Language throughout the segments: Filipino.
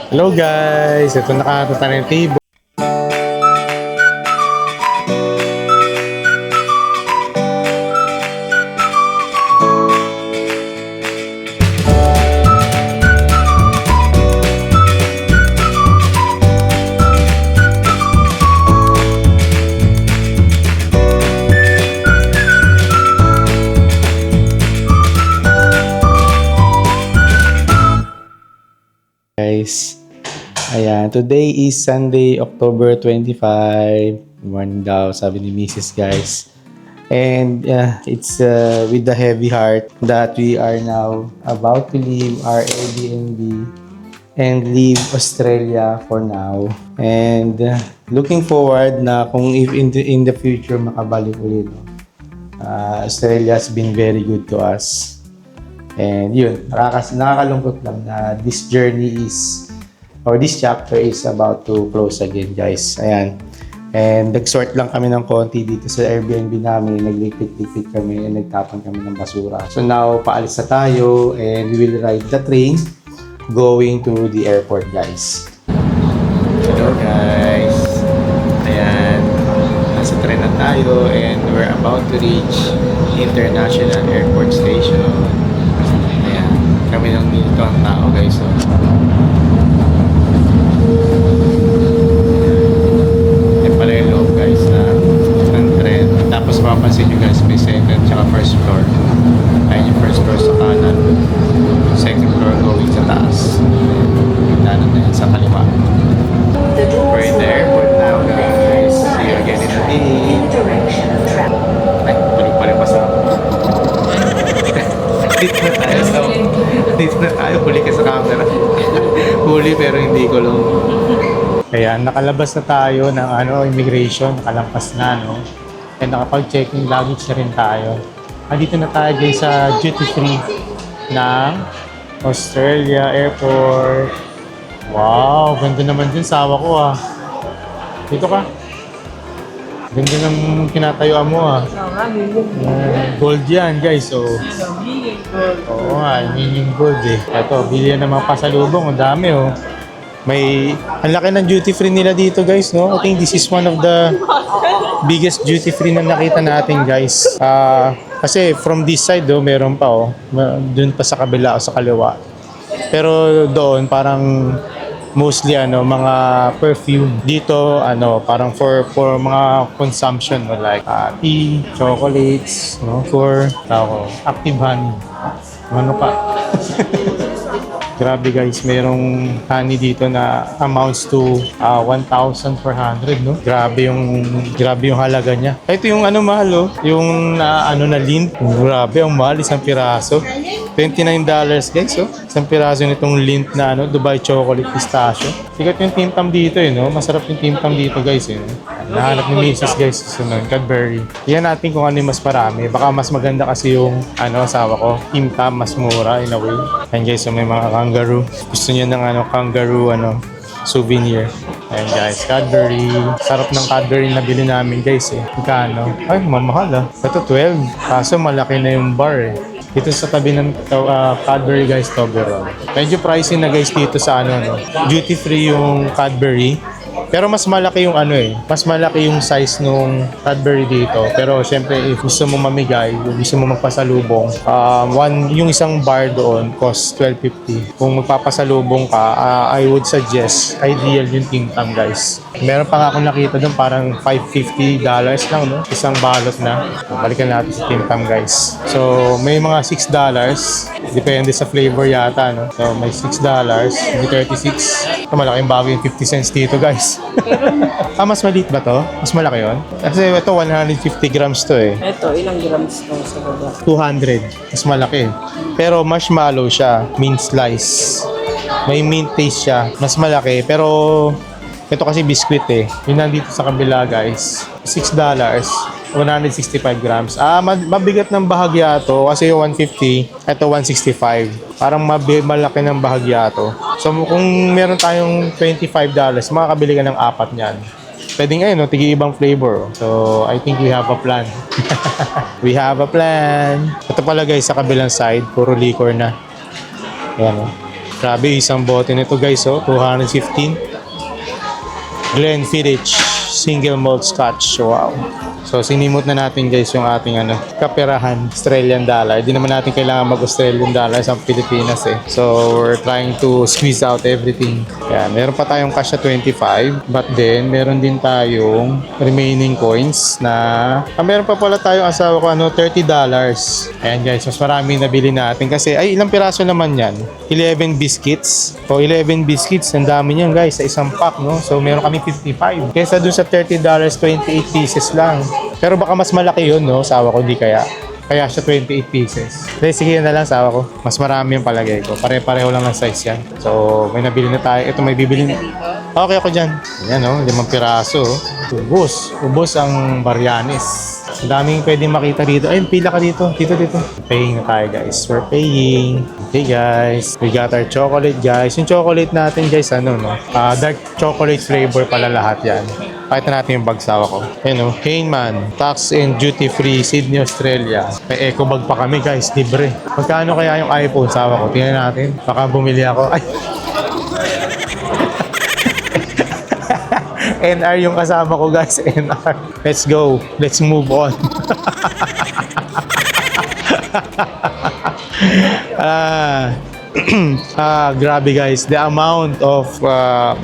Hello guys! Ito nakatata na yung table. Guys, ayan, today is Sunday, October 25. Morning daw, sabi ni Mrs. guys. And it's with the heavy heart that we are now about to leave our Airbnb and leave Australia for now. And looking forward na kung if in the future makabalik ulit. No? Australia has been very good to us. And yun, nakakalungkot lang na this journey is, or this chapter is about to close again, guys. Ayan. And nag-sort lang kami ng konti dito sa Airbnb namin. Naglikpit-likpit kami and nagtapon kami ng basura. So now, paalis na tayo and we will ride the train going to the airport, guys. Hello, guys. Ayan. Nasa train na tayo and we're about to reach International Airport Station. Kami lang dito ang tao, guys. So, yan pala yung loob, guys, ng tren. Tapos mapapansin nyo, guys, may second tsaka first floor. Ayun yung first floor sa kanan. Second floor going sa taas. Danan na yan sa kaliwa. We're in the airport now, guys. See you again in a bit. Ay, tulog pa rin masarap. Dito na tayo, huli ka sa camera. Huli pero hindi ko lang. Kaya nakalabas na tayo ng immigration, nakalampas na, no? And nakapag-checking luggage na rin tayo. Dito na tayo guys sa duty free ng Australia Airport. Wow, ganda naman din sawa ko Dito ka. Ganda ng kinatayuan mo gold yan guys. So, oo nga, yung gold Ito, bili yan ng mga pasalubong. Ang dami May, ang laki ng duty free nila dito guys, no? I think this is one of the biggest duty free na nakita natin guys. Kasi from this side meron pa dun pa sa kabila o sa kaliwa. Pero doon parang mostly mga perfume dito parang for mga consumption like tea, chocolates, for active honey. Ano pa? Grabe guys, mayroong honey dito na amounts to 1,400 no. Grabe yung halaga niya. Ito yung mahal yung na lint. Grabe ang mahal, isang piraso. $29 guys Isang piraso nitong lint na Dubai chocolate pistachio. Sikat yung Tim Tam dito no. Masarap yung Tim Tam dito guys Nahanap ni Mrs. guys sunod, Cadbury. Iyan natin kung ano yung mas marami. Baka mas maganda kasi yung asawa ko. Tim Tam mas mura in a way. And guys, may mga kangaroo. Gusto niyo ng kangaroo souvenir. Ayan guys, Cadbury. Sarap ng Cadbury na bili namin guys Magkano? Ay, mamahal Ito 12. Kaso malaki na yung bar Dito sa tabi ng Cadbury guys, Toblerone. Medyo pricey na guys dito sa duty free yung Cadbury. Pero mas malaki yung mas malaki yung size nung Cadbury dito. Pero syempre if gusto mo mamigay, gusto mo magpasalubong, yung isang bar doon cost $12.50. Kung magpapasalubong ka, I would suggest ideal yung Tim Tam guys. Meron pa nga akong nakita doon parang $550 lang no, isang balot na. Balikan natin si Tim Tam guys. So may mga $6, depende sa flavor yata no. So may $6, may 36. Malaking bago yung 50 cents dito guys. Mas maliit ba to? Mas malaki yun? Kasi ito 150 grams to Ito, ilang grams to sa baba? 200. Mas malaki. Pero marshmallow siya. Mint slice. May mint taste siya. Mas malaki. Pero ito kasi biscuit Yung nandito sa kabila guys. $6. 165 grams. Mabigat ng bahagya to kasi yung 150, ito 165. Parang malaki ng bahagya to. So kung meron tayong $25, makakabili ka ng 4 niyan. Pwede ngayon, tigi ibang flavor. So I think we have a plan. We have a plan. Ito pala guys, sa kabilang side, puro liquor na. Ayan Grabe, isang bote nito guys, oh, 215. Glenfiddich single malt scotch. Wow. So sinimot na natin guys yung ating kaperahan, Australian dollar. Di naman natin kailangan mag-Australian dollar sa Pilipinas eh. So we're trying to squeeze out everything. Yan, meron pa tayong cash na 25, but then meron din tayong remaining coins na meron pa pala tayong asawa ko $30. Ayan guys, mas marami nabili natin kasi ay ilang piraso naman yan? 11 biscuits. So 11 biscuits, ang dami niyan guys sa isang pack, no? So meron kami 55. Kesa dun sa $30, 28 pieces lang. Pero baka mas malaki yun, no? Sawa ko, di kaya. Kaya siya 28 pieces. Dahil sige na lang, sawa ko. Mas marami yung palagay ko. Pare-pareho lang ang size yan. So, may nabili na tayo. Ito may bibili na. Okay ako dyan. Yan, no? 5 piraso. Ubus. Ubus ang Barianes. Ang daming pwedeng makita dito. Ay, pila ka dito. Dito. Paying na tayo, guys. We're paying. Okay, guys. We got our chocolate, guys. Yung chocolate natin, guys, dark chocolate flavor pala lahat yan. Pakita natin yung bagsawa ko. Ayan, Heyman, tax and duty free, Sydney, Australia. May eco bag pa kami, guys. Libre. Magkano kaya yung iPhone, sawa ko? Tingnan natin. Baka bumili ako. Ay! NR yung kasama ko, guys. NR. Let's go. Let's move on. Grabe guys, the amount of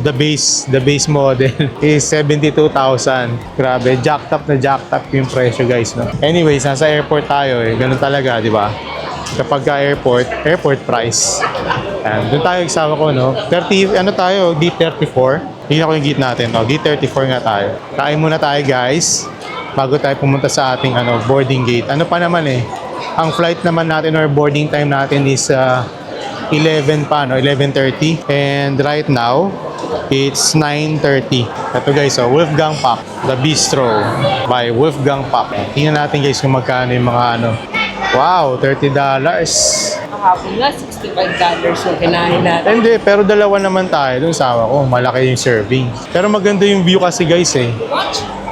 the base model is 72,000. Grabe, jacked up yung presyo guys, no? Anyways, nasa airport tayo eh. Ganun talaga, di ba? Kapag ka airport price. And doon tayo isawa ko, no? 30, tayo? D34. Tingnan ko yung gate natin, no? D34 nga tayo. Kain muna tayo guys bago tayo pumunta sa ating boarding gate. Ano pa naman eh, ang flight naman natin or boarding time natin is 11 pa, no? 11:30. And right now, it's 9:30. Ito guys, Wolfgang Puck, The Bistro by Wolfgang Puck. Tingnan natin guys kung magkano yung mga Wow, $30. Kahapon nga, $65 yung kinain natin. Hindi, pero dalawa naman tayo. Doon sawa ko, malaki yung serving. Pero maganda yung view kasi guys eh.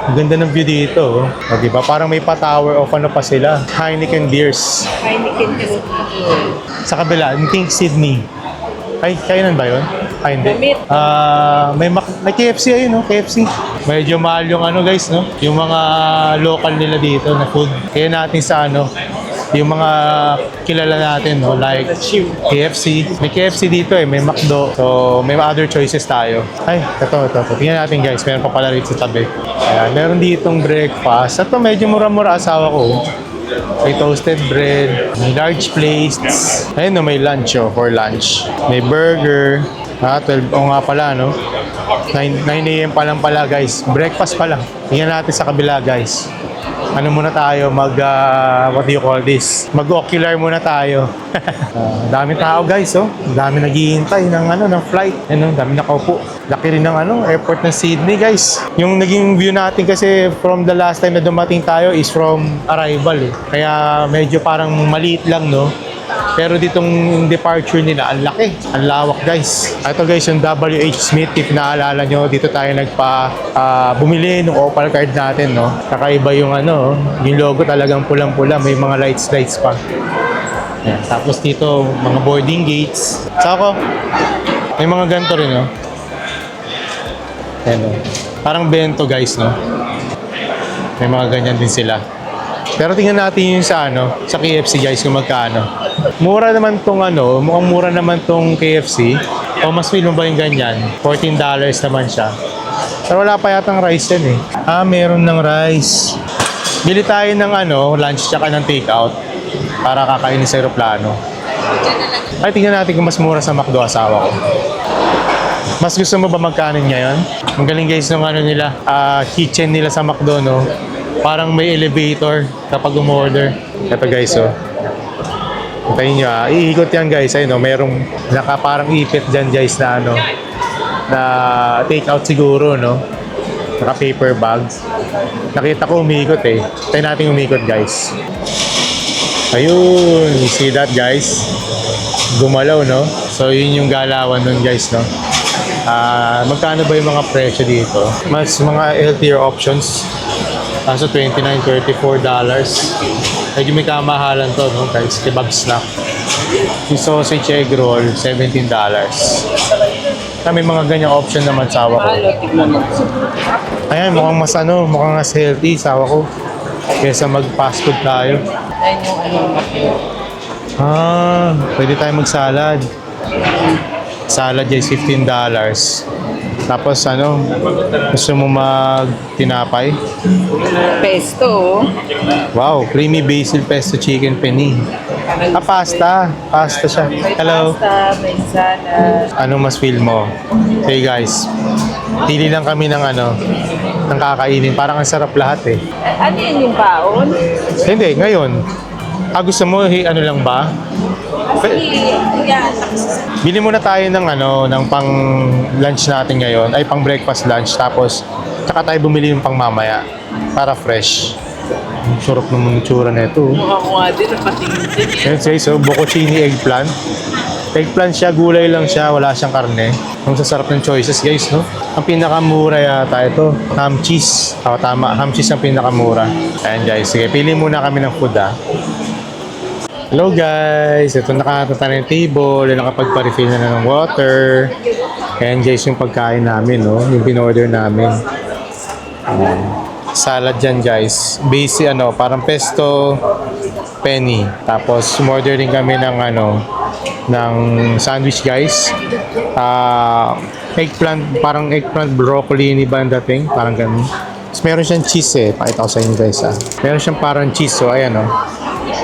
Ang ganda ng view dito. O, diba? Parang may pa-tower of pa sila. Heineken beers. Heineken kasi dito. Sa kabila, yung Pink Sydney. Ay, kainan ba yun? Ay, hindi. Damit. May KFC ayun, no? KFC. Medyo mahal yung guys, no? Yung mga local nila dito na food. Kaya natin sa yung mga kilala natin, no? Like KFC. May KFC dito eh, may McDo. So, may other choices tayo. Ay, ito. Tingnan natin guys, meron pa pala rito sa tabi. Ayan, meron ditong breakfast. Ito medyo mura-mura asawa ko. May toasted bread, may large plates. Ayun, no, may lunch for lunch. May burger. 12, nga pala, no? 9 a.m. pa lang pala guys. Breakfast pa lang. Tingnan natin sa kabila guys. Muna tayo, what do you call this? Mag-ocular muna tayo. Dami tao guys, Dami naghihintay ng flight. Dami nakaupo. Laki rin ng airport ng Sydney guys. Yung naging view natin kasi from the last time na dumating tayo is from arrival eh. Kaya medyo parang maliit lang, no? Pero ditong departure nila, ang laki. Ang lawak guys. Ito guys, yung WH Smith, if naalala nyo, dito tayo bumili ng Opal card natin, no? Kakaiba yung yung logo talagang pulang-pula. May mga lights pa. Ayan. Tapos dito, mga boarding gates. Saka may mga ganito rin, no? Ayan, no? Parang bento guys, no? May mga ganyan din sila. Pero tingnan natin yung sa KFC guys kung magkano. Mura naman tong mukhang mura naman tong KFC. O mas feel mo ba yung ganyan? $14 naman siya. Pero wala pa yatang rice yan eh. Meron ng rice. Bili tayo ng lunch tsaka ng takeout para kakainin sa aeroplano. Ay, tingnan natin kung mas mura sa McDo asawa ko. Mas gusto mo ba magkanin ngayon? Ang galing guys ng nila, kitchen nila sa McDo, no? Parang may elevator kapag umorder. Ito guys, Hintayin nyo iikot yan guys. Ayun, merong parang ipit dyan guys na na take out siguro, no? Naka paper bags. Nakita ko umiikot eh. Hintayin natin umikot guys. Ayun, see that guys? Gumalaw, no? So yun yung galawan nun guys, no? Magkano ba yung mga presyo dito? Mas mga healthier options. Kaso $29, $34. Medyo may kamahalan to, no guys? Kebab snack. Yung sausage egg roll, $17. May mga ganyang option naman sawa ko. Mahal, tignan mo. Ayan, mukhang mas mukhang mas healthy sawa ko. Kesa mag-fast food tayo. Ayun yung ano, maki. Pwede tayo mag-salad. Salad is $15. Tapos gusto mo mag-tinapay? Pesto. Wow, creamy basil pesto chicken penny. Pasta. Pasta siya. May Hello. pasta, may salad. Ano mas feel mo? Hey guys, pili lang kami ng ng kakainin. Parang ang sarap lahat eh. Ano yun yung baon? Hindi, ngayon. Gusto mo, lang ba? Kasi, yan. Bili muna tayo ng ng pang lunch natin ngayon, ay pang breakfast lunch, tapos tsaka tayo bumili ng pang mamaya para fresh. Ang sarap naman ng tsura na ito. Mukha ko nga din, napatingin din. Yan guys, so bocconcini eggplant. Eggplant siya, gulay lang siya, wala siyang karne. Ang sasarap ng choices guys, no? Ang pinakamura yata ito, ham cheese. Tama, ham cheese ang pinakamura. Ayan guys, sige, pili muna kami ng food Hello guys, ito nakatata na yung table, nakapagpa-refill na ng water. Ayan guys yung pagkain namin, no? Yung pinorder namin. Salad dyan guys. Basic parang pesto, penny. Tapos umorder din kami ng ng sandwich guys. Eggplant, parang eggplant broccoli ni ba ang dating? Parang ganun. Tapos meron siyang cheese Pakita ko sa inyo guys Meron siyang parang cheese, so ayan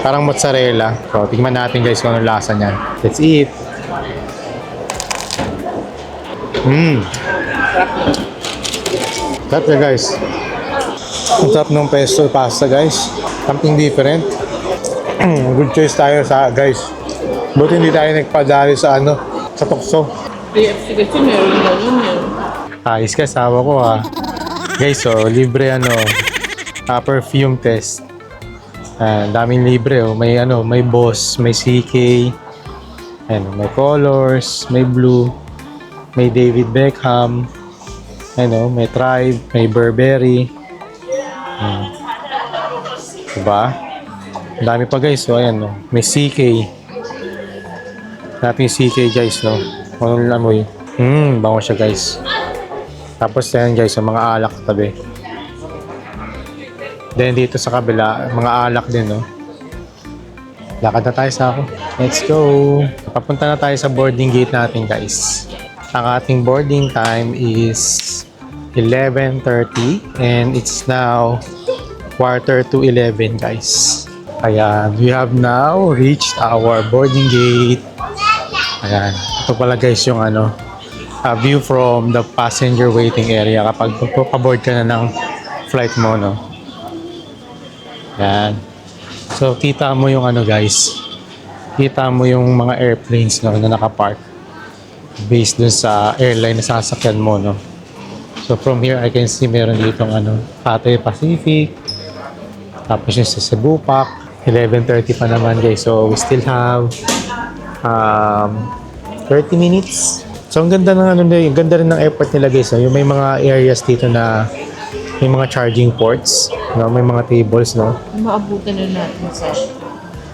parang mozzarella. So, tingnan natin guys kung anong lasa niyan. Let's eat. Sarap niya guys. Ang sarap ng pesto pasta guys. Something different. Good choice tayo guys. Buti hindi tayo nagpadali sa sa tukso. KFC kasi meron na yun Ayos ka, sawa ko Guys, so libre perfume test. Daming libre may Boss, may CK, may Colors, may Blue, may David Beckham, may Tribe, may Burberry. Diba? Dami pa guys, so ayan may CK. Natin CK guys, anong amoy? Bango siya guys. Tapos ayan guys, mga alak tabi. Then dito sa kabila, mga alak din, Lakad na tayo sa ako. Let's go! Papunta na tayo sa boarding gate natin, guys. Ang ating boarding time is 11:30 and it's now 11:45, guys. Ayan, we have now reached our boarding gate. Ayan, ito pala guys yung view from the passenger waiting area kapag paboard ka na ng flight mo, Yan. So, kita mo yung guys. Kita mo yung mga airplanes na nakapark. Based dun sa airline na sasakyan mo, So, from here, I can see meron ditong Cathay Pacific. Tapos yung sa Cebu Pac. 11:30 pa naman, guys. So, we still have 30 minutes. So, ang ganda ng ganda rin ng airport nila, guys. Yung may mga areas dito na may mga charging ports, may mga tables, Maabutan na natin sa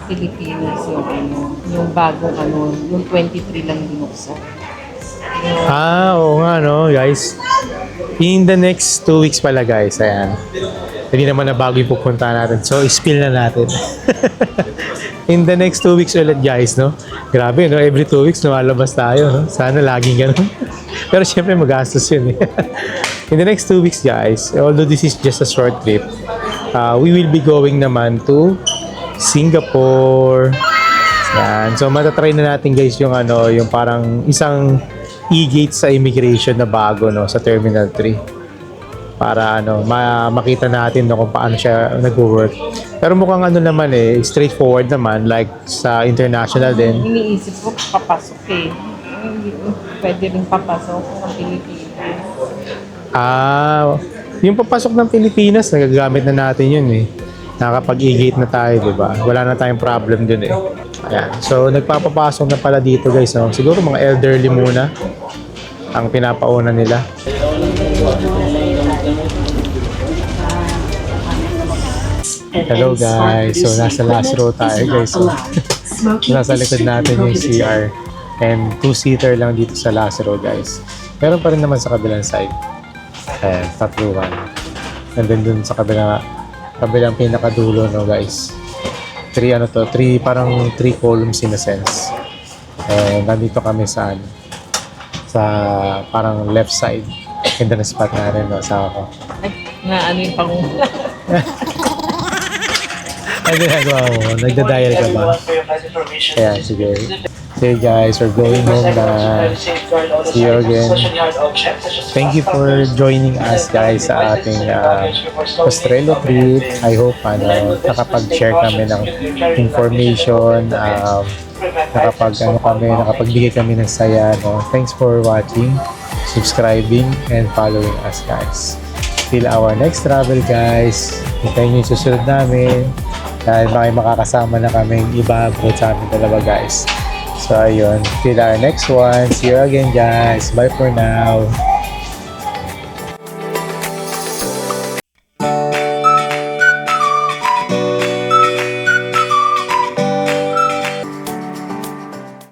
Pilipinas yung bagong yung 23 lang binuksan. Oo nga, guys. In the next 2 weeks pala, guys. Ayan. Hindi naman na bago yung pupunta natin. So, spill na natin. In the next 2 weeks ulit, guys, Grabe, Every 2 weeks, lumalabas tayo, Sana laging ganun. Pero syempre, magastos yun, In the next 2 weeks, guys, although this is just a short trip, we will be going naman to Singapore. Yan. So, matatry na natin, guys, yung yung parang isang e-gate sa immigration na bago, sa Terminal 3. Para, makita natin, kung paano siya nag-work. Pero mukhang naman, straightforward naman, like sa international din. Iniisip ko, papasok Pwede rin papasok ng Pilipinas. Yung papasok ng Pilipinas, nagagamit na natin yun Nakapag-e-gate na tayo, di ba? Wala na tayong problem dun Ayan. So, nagpapapasok na pala dito, guys. Siguro mga elderly muna ang pinapauna nila. Hello, guys. So, nasa last row tayo, guys. Nasa likod natin yung CR. And 2-seater lang dito sa Lazaro, guys. Meron pa rin naman sa kabilang side. Ayan, tatluhan. And then dun sa kabilang pinakadulo, no, guys. 3 columns in a sense. And nandito kami sa parang left side. Ganda na spot natin, no, sa ako. Ay, na ano yung pangungula. Ano ginagawa mo? Nagda-dial ka ba? Ayan, sige. Okay guys, we're going home na. See you again. Thank you for joining us guys sa ating Postrelo trip. I hope nakapag-share kami ng information, nakapagbigay kami ng saya. No? Thanks for watching, subscribing, and following us guys. Till our next travel guys. Hintayin nyo yung susunod namin. Dahil makakasama na kaming iba bukod sa amin dalawa guys. So ayun, till our next one. See you again guys. Bye for now.